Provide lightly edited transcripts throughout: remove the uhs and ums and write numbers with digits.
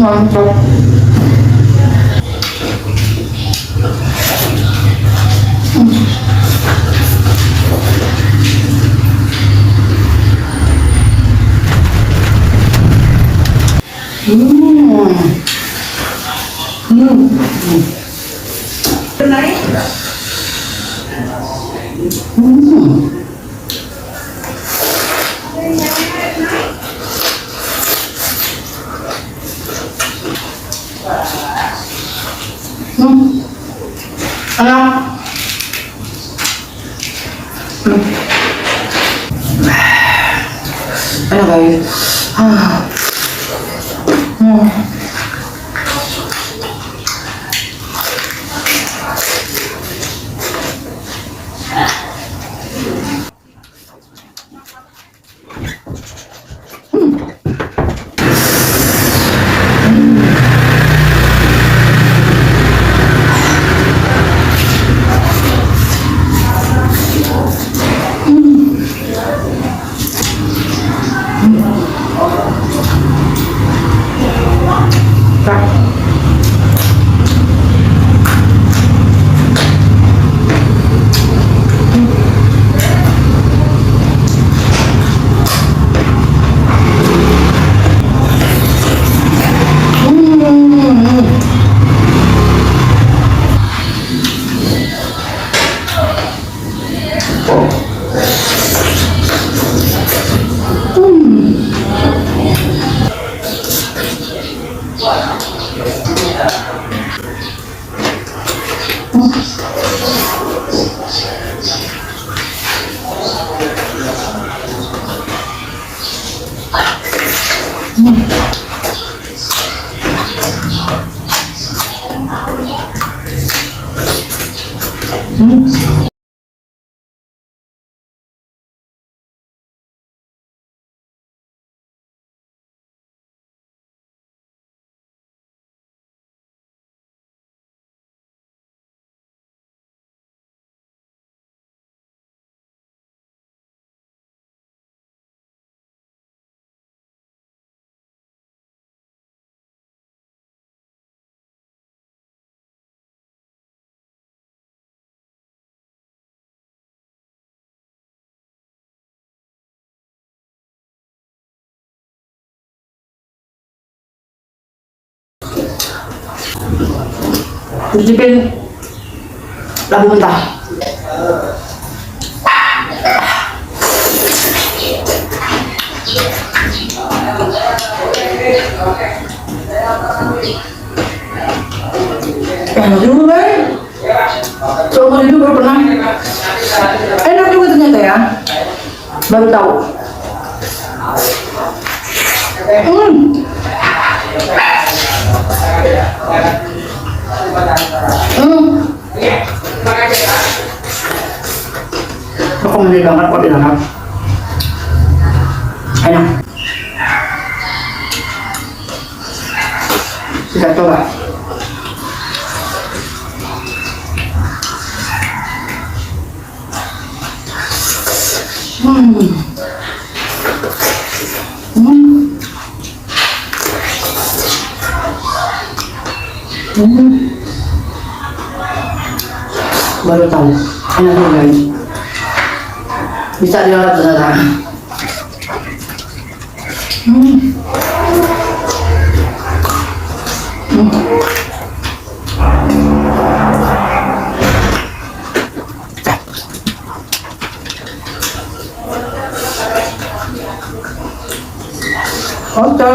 Mantap. Enak. Enak guys. Cicipin labu mentah. Enak juga kan? Seumur hidup baru pernah. Enak juga ternyata ya. Baru tahu. Rekomendasi banget kok dilalap. Enak. Kita coba. Baru tahu enak juga guys, bisa dilalap ternyata. Oke.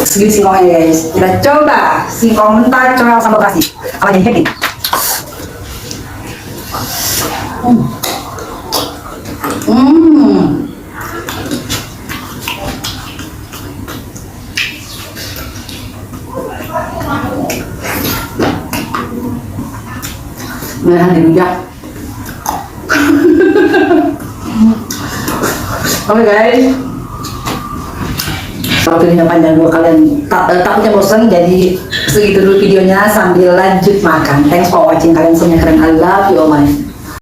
Segini singkongnya guys, kita coba singkong mentah coba sambal kasih apa jadi happy. Menahan di rujak. Oke guys. Kalau videonya panjang dulu kalian takutnya bosan, jadi segitu dulu videonya sambil lanjut makan. Thanks for watching kalian semua, keren. I love you all.